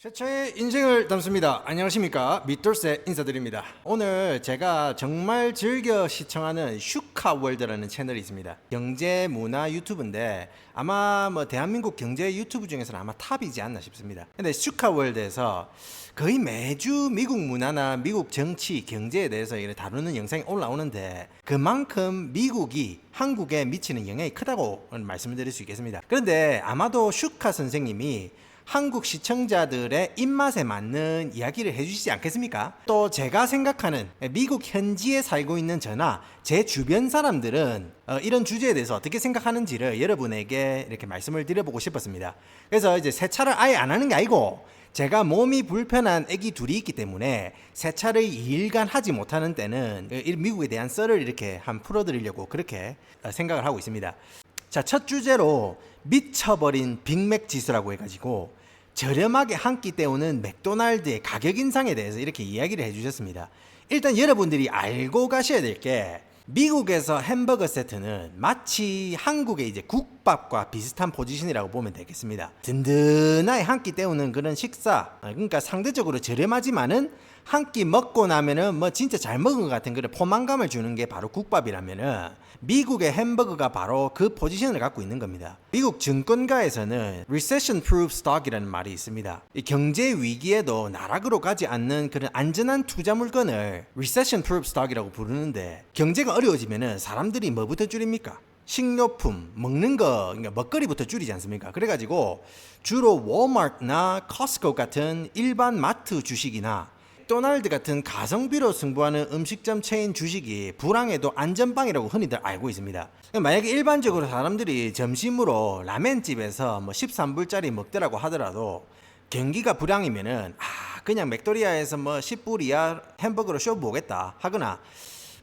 최차의 인생을 담습니다. 안녕하십니까, 밑돌쇠 인사드립니다. 오늘 제가 정말 즐겨 시청하는 슈카월드라는 채널이 있습니다. 경제 문화 유튜브인데 아마 대한민국 경제 유튜브 중에서는 아마 탑이지 않나 싶습니다. 근데 슈카월드에서 거의 매주 미국 문화나 미국 정치, 경제에 대해서 다루는 영상이 올라오는데 그만큼 미국이 한국에 미치는 영향이 크다고 말씀을 드릴 수 있겠습니다. 그런데 아마도 슈카 선생님이 한국 시청자들의 입맛에 맞는 이야기를 해주시지 않겠습니까? 또 제가 생각하는 미국 현지에 살고 있는 저나 제 주변 사람들은 이런 주제에 대해서 어떻게 생각하는지를 여러분에게 이렇게 말씀을 드려보고 싶었습니다. 그래서 이제 세차를 아예 안 하는 게 아니고 제가 몸이 불편한 아기 둘이 있기 때문에 세차를 2일간 하지 못하는 때는 미국에 대한 썰을 이렇게 한 풀어드리려고 그렇게 생각을 하고 있습니다. 자, 첫 주제로 미쳐버린 빅맥 지수라고 해가지고 저렴하게 한 끼 때우는 맥도날드의 가격 인상에 대해서 이렇게 이야기를 해주셨습니다. 일단 여러분들이 알고 가셔야 될 게 미국에서 햄버거 세트는 마치 한국의 이제 국밥과 비슷한 포지션이라고 보면 되겠습니다. 든든하게 한 끼 때우는 그런 식사, 그러니까 상대적으로 저렴하지만은 한 끼 먹고 나면은 진짜 잘 먹은 것 같은 그런 포만감을 주는 게 바로 국밥이라면은 미국의 햄버거가 바로 그 포지션을 갖고 있는 겁니다. 미국 증권가에서는 recession proof stock이라는 말이 있습니다. 이 경제 위기에도 나락으로 가지 않는 그런 안전한 투자 물건을 recession proof stock이라고 부르는데, 경제가 어려워지면은 사람들이 뭐부터 줄입니까? 식료품, 먹는 거, 그러니까 먹거리부터 줄이지 않습니까? 그래가지고 주로 워마트나 커스코 같은 일반 마트 주식이나 맥도날드 같은 가성비로 승부하는 음식점 체인 주식이 불황에도 안전빵이라고 흔히들 알고 있습니다. 만약에 일반적으로 사람들이 점심으로 라멘집에서 13불짜리 먹더라고 하더라도 경기가 불황이면은 그냥 맥도리아에서 10불 이하 햄버거로 쇼 보겠다 하거나,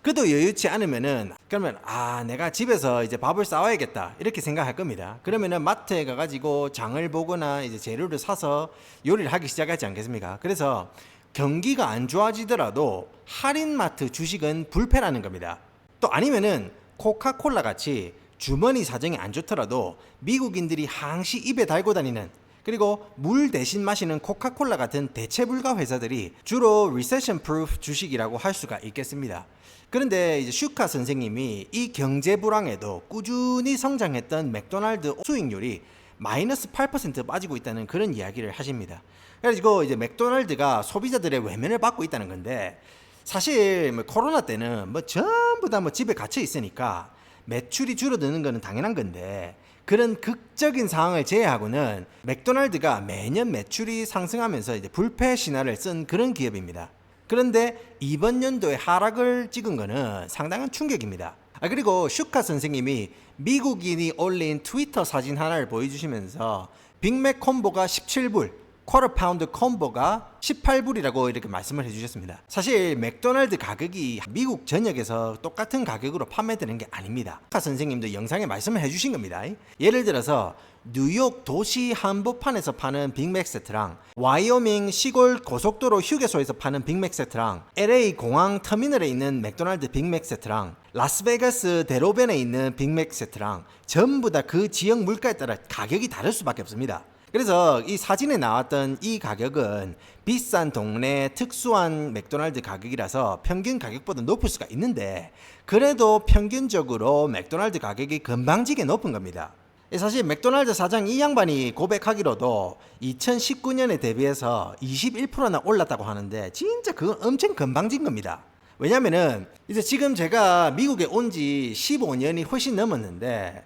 그도 여유치 않으면은 그러면 내가 집에서 이제 밥을 싸와야겠다 이렇게 생각할 겁니다. 그러면은 마트에 가가지고 장을 보거나 이제 재료를 사서 요리를 하기 시작하지 않겠습니까? 그래서 경기가 안 좋아지더라도 할인마트 주식은 불패라는 겁니다. 또 아니면은 코카콜라 같이 주머니 사정이 안 좋더라도 미국인들이 항시 입에 달고 다니는, 그리고 물 대신 마시는 코카콜라 같은 대체불가 회사들이 주로 리세션 프루프 주식이라고 할 수가 있겠습니다. 그런데 이제 슈카 선생님이 이 경제 불황에도 꾸준히 성장했던 맥도날드 수익률이 마이너스 8% 빠지고 있다는 그런 이야기를 하십니다. 그래서 이제 맥도날드가 소비자들의 외면을 받고 있다는 건데, 사실 코로나 때는 전부 다 집에 갇혀 있으니까 매출이 줄어드는 거는 당연한 건데, 그런 극적인 상황을 제외하고는 맥도날드가 매년 매출이 상승하면서 이제 불패 신화를 쓴 그런 기업입니다. 그런데 이번 연도에 하락을 찍은 거는 상당한 충격입니다. 그리고 슈카 선생님이 미국인이 올린 트위터 사진 하나를 보여주시면서 빅맥 콤보가 17불, 쿼터 파운드 콤보가 18불이라고 이렇게 말씀을 해주셨습니다. 사실 맥도날드 가격이 미국 전역에서 똑같은 가격으로 판매되는 게 아닙니다. 슈카 선생님도 영상에 말씀을 해주신 겁니다. 예를 들어서 뉴욕 도시 한복판에서 파는 빅맥 세트랑 와이오밍 시골 고속도로 휴게소에서 파는 빅맥 세트랑 LA 공항 터미널에 있는 맥도날드 빅맥 세트랑 라스베가스 대로변에 있는 빅맥 세트랑 전부 다 그 지역 물가에 따라 가격이 다를 수밖에 없습니다. 그래서 이 사진에 나왔던 이 가격은 비싼 동네 특수한 맥도날드 가격이라서 평균 가격보다 높을 수가 있는데, 그래도 평균적으로 맥도날드 가격이 건방지게 높은 겁니다. 사실 맥도날드 사장 이 양반이 고백하기로도 2019년에 대비해서 21%나 올랐다고 하는데 진짜 그건 엄청 건방진 겁니다. 왜냐면은 이제 지금 제가 미국에 온 지 15년이 훨씬 넘었는데,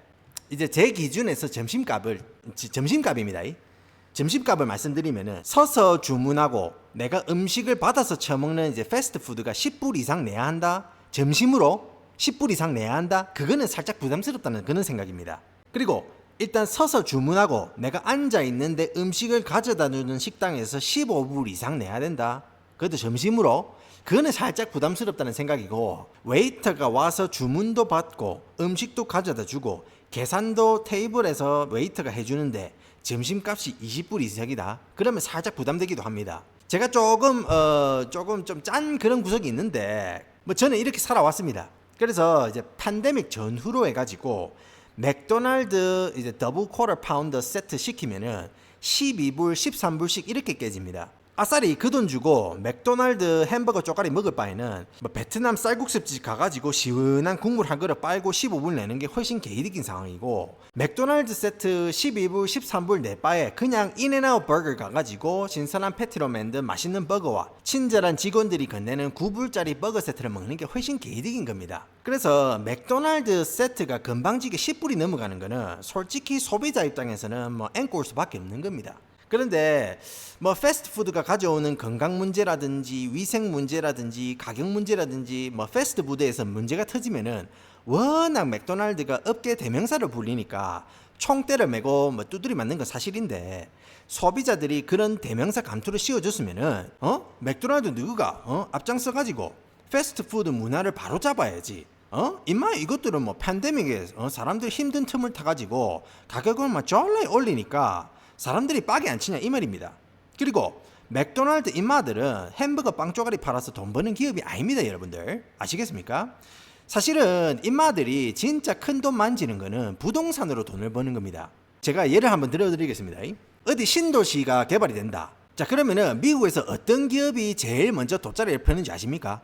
이제 제 기준에서 점심값입니다. 점심값을 말씀드리면은 서서 주문하고 내가 음식을 받아서 처먹는 이제 패스트푸드가 10불 이상 내야 한다. 점심으로 10불 이상 내야 한다. 그거는 살짝 부담스럽다는 그런 생각입니다. 그리고 일단 서서 주문하고 내가 앉아 있는데 음식을 가져다 주는 식당에서 15불 이상 내야 된다. 그것도 점심으로. 그거는 살짝 부담스럽다는 생각이고, 웨이터가 와서 주문도 받고 음식도 가져다 주고 계산도 테이블에서 웨이터가 해주는데 점심값이 20불 이상이다. 그러면 살짝 부담되기도 합니다. 제가 조금 좀 짠 그런 구석이 있는데 저는 이렇게 살아왔습니다. 그래서 이제 팬데믹 전후로 해가지고 맥도날드 이제 더블 쿼터 파운더 세트 시키면은 12불, 13불씩 이렇게 깨집니다. 아싸리 그 돈 주고 맥도날드 햄버거 쪼가리 먹을 바에는 뭐 베트남 쌀국수집 가가지고 시원한 국물 한 그릇 빨고 15불 내는 게 훨씬 개이득인 상황이고, 맥도날드 세트 12불 13불 내 바에 그냥 인앤아웃 버거 가가지고 신선한 패티로 만든 맛있는 버거와 친절한 직원들이 건네는 9불짜리 버거 세트를 먹는 게 훨씬 개이득인 겁니다. 그래서 맥도날드 세트가 금방지게 10불이 넘어가는 거는 솔직히 소비자 입장에서는 뭐 앵꼴 수밖에 없는 겁니다. 그런데 뭐 패스트푸드가 가져오는 건강 문제라든지 위생 문제라든지 가격 문제라든지 뭐 패스트푸드에서 문제가 터지면은 워낙 맥도날드가 업계 대명사를 불리니까 총대를 메고 뭐 두드리 맞는 건 사실인데, 소비자들이 그런 대명사 감투를 씌워줬으면은 맥도날드 누구가 앞장서 가지고 패스트푸드 문화를 바로 잡아야지. 임마 이것들은 뭐 팬데믹에 사람들이 힘든 틈을 타가지고 가격을 막 졸라 올리니까 사람들이 빡이 안 치냐 이 말입니다. 그리고 맥도날드 임마들은 햄버거 빵 쪼가리 팔아서 돈 버는 기업이 아닙니다, 여러분들. 아시겠습니까? 사실은 임마들이 진짜 큰 돈 만지는 거는 부동산으로 돈을 버는 겁니다. 제가 예를 한번 들어드리겠습니다. 어디 신도시가 개발이 된다. 자, 그러면은 미국에서 어떤 기업이 제일 먼저 돗자리를 펴는지 아십니까?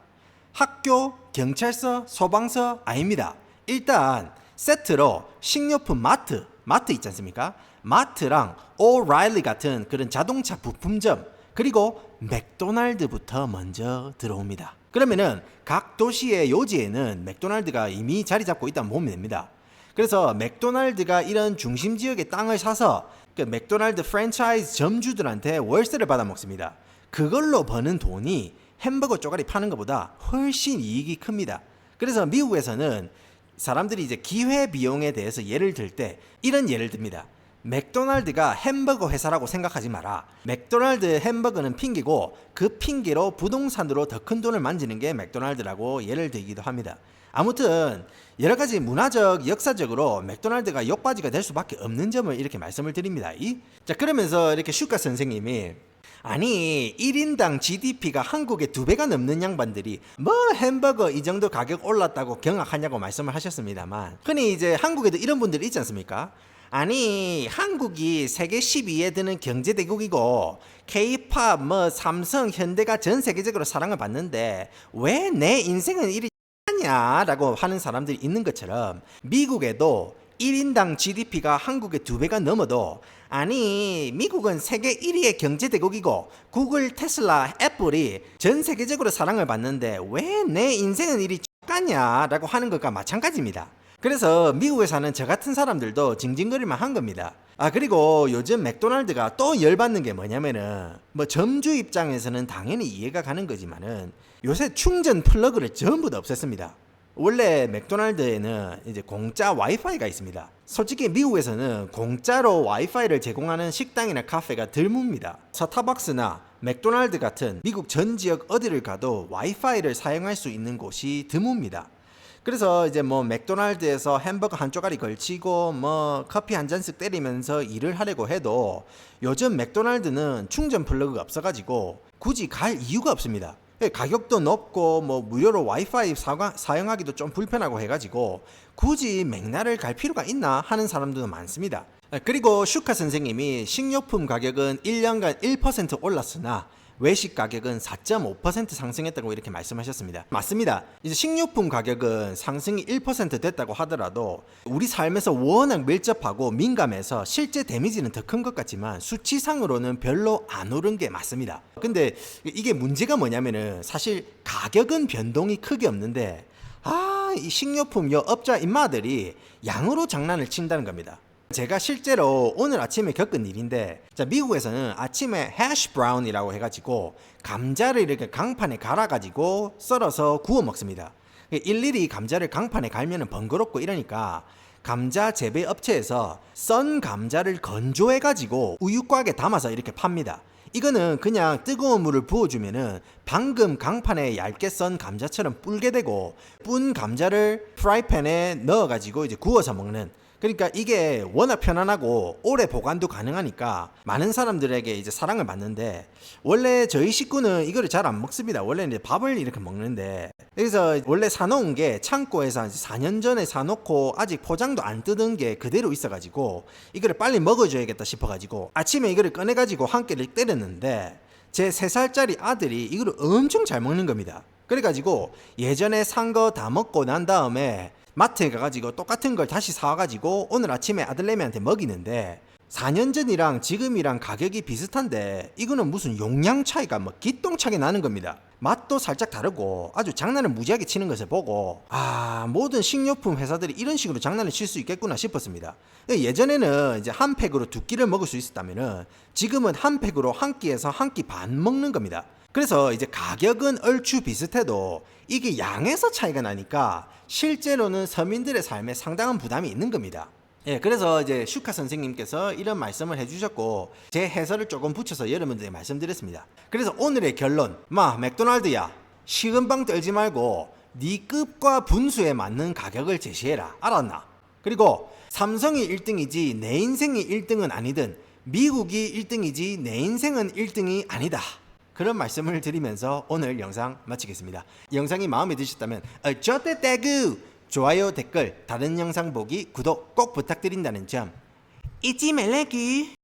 학교, 경찰서, 소방서 아닙니다. 일단 세트로 식료품 마트 있지 않습니까? 마트랑 오라일리 같은 그런 자동차 부품점, 그리고 맥도날드부터 먼저 들어옵니다. 그러면은 각 도시의 요지에는 맥도날드가 이미 자리 잡고 있다고 보면 됩니다. 그래서 맥도날드가 이런 중심 지역의 땅을 사서 그 맥도날드 프랜차이즈 점주들한테 월세를 받아 먹습니다. 그걸로 버는 돈이 햄버거 쪼가리 파는 것보다 훨씬 이익이 큽니다. 그래서 미국에서는 사람들이 이제 기회 비용에 대해서 예를 들 때 이런 예를 듭니다. 맥도날드가 햄버거 회사라고 생각하지 마라. 맥도날드 햄버거는 핑계고 그 핑계로 부동산으로 더 큰 돈을 만지는 게 맥도날드라고 예를 들기도 합니다. 아무튼 여러 가지 문화적, 역사적으로 맥도날드가 욕바지가 될 수밖에 없는 점을 이렇게 말씀을 드립니다. 자, 그러면서 이렇게 슈카 선생님이 아니 1인당 GDP가 한국의 2배가 넘는 양반들이 뭐 햄버거 이 정도 가격 올랐다고 경악하냐고 말씀을 하셨습니다만, 흔히 이제 한국에도 이런 분들이 있지 않습니까? 아니 한국이 세계 10위에 드는 경제대국이고 K-팝 뭐 삼성 현대가 전 세계적으로 사랑을 받는데 왜 내 인생은 이리 하냐라고 하는 사람들이 있는 것처럼, 미국에도 1인당 GDP가 한국의 2배가 넘어도 아니 미국은 세계 1위의 경제대국이고 구글, 테슬라, 애플이 전 세계적으로 사랑을 받는데 왜 내 인생은 이리 X같냐라고 하는 것과 마찬가지입니다. 그래서 미국에 사는 저 같은 사람들도 징징거릴만 한 겁니다. 그리고 요즘 맥도날드가 또 열받는 게 뭐냐면은 뭐 점주 입장에서는 당연히 이해가 가는 거지만은 요새 충전 플러그를 전부 다 없앴습니다. 원래 맥도날드에는 이제 공짜 와이파이가 있습니다. 솔직히 미국에서는 공짜로 와이파이를 제공하는 식당이나 카페가 드뭅니다. 스타벅스나 맥도날드 같은 미국 전 지역 어디를 가도 와이파이를 사용할 수 있는 곳이 드뭅니다. 그래서 이제 뭐 맥도날드에서 햄버거 한 쪼가리 걸치고 뭐 커피 한 잔씩 때리면서 일을 하려고 해도 요즘 맥도날드는 충전 플러그가 없어가지고 굳이 갈 이유가 없습니다. 가격도 높고 뭐 무료로 와이파이 사용하기도 좀 불편하고 해가지고 굳이 맥날을 갈 필요가 있나 하는 사람들도 많습니다. 그리고 슈카 선생님이 식료품 가격은 1년간 1% 올랐으나 외식 가격은 4.5% 상승했다고 이렇게 말씀하셨습니다. 맞습니다. 이제 식료품 가격은 상승이 1% 됐다고 하더라도 우리 삶에서 워낙 밀접하고 민감해서 실제 데미지는 더 큰 것 같지만 수치상으로는 별로 안 오른 게 맞습니다. 근데 이게 문제가 뭐냐면은 사실 가격은 변동이 크게 없는데 이 식료품 업자 임마들이 양으로 장난을 친다는 겁니다. 제가 실제로 오늘 아침에 겪은 일인데, 자, 미국에서는 아침에 해시 브라운이라고 해가지고 감자를 이렇게 강판에 갈아가지고 썰어서 구워 먹습니다. 일일이 감자를 강판에 갈면 번거롭고 이러니까 감자 재배 업체에서 썬 감자를 건조해가지고 우유곽에 담아서 이렇게 팝니다. 이거는 그냥 뜨거운 물을 부어주면은 방금 강판에 얇게 썬 감자처럼 불게 되고, 빻은 감자를 프라이팬에 넣어가지고 이제 구워서 먹는 그러니까 이게 워낙 편안하고 오래 보관도 가능하니까 많은 사람들에게 이제 사랑을 받는데, 원래 저희 식구는 이거를 잘 안 먹습니다. 원래 이제 밥을 이렇게 먹는데, 그래서 원래 사놓은 게 창고에서 한 4년 전에 사놓고 아직 포장도 안 뜯은 게 그대로 있어가지고 이거를 빨리 먹어줘야겠다 싶어가지고 아침에 이거를 꺼내가지고 한 끼를 때렸는데, 제 3살짜리 아들이 이거를 엄청 잘 먹는 겁니다. 그래가지고 예전에 산 거 다 먹고 난 다음에 마트에 가가지고 똑같은 걸 다시 사와가지고 오늘 아침에 아들내미한테 먹이는데, 4년 전이랑 지금이랑 가격이 비슷한데 이거는 무슨 용량 차이가 뭐 기똥차게 나는 겁니다. 맛도 살짝 다르고 아주 장난을 무지하게 치는 것을 보고, 모든 식료품 회사들이 이런 식으로 장난을 칠 수 있겠구나 싶었습니다. 예전에는 이제 한 팩으로 2끼를 먹을 수 있었다면은 지금은 한 팩으로 한 끼에서 한 끼 반 먹는 겁니다. 그래서 이제 가격은 얼추 비슷해도 이게 양에서 차이가 나니까 실제로는 서민들의 삶에 상당한 부담이 있는 겁니다. 예, 그래서 이제 슈카 선생님께서 이런 말씀을 해주셨고 제 해설을 조금 붙여서 여러분들에게 말씀드렸습니다. 그래서 오늘의 결론, 맥도날드야, 식은 빵 떨지 말고 네 급과 분수에 맞는 가격을 제시해라. 알았나? 그리고 삼성이 1등이지 내 인생이 1등은 아니든 미국이 1등이지 내 인생은 1등이 아니다. 그런 말씀을 드리면서 오늘 영상 마치겠습니다. 영상이 마음에 드셨다면 어쩌대 대구 좋아요, 댓글, 다른 영상 보기, 구독 꼭 부탁드린다는 점 잊지 말라구.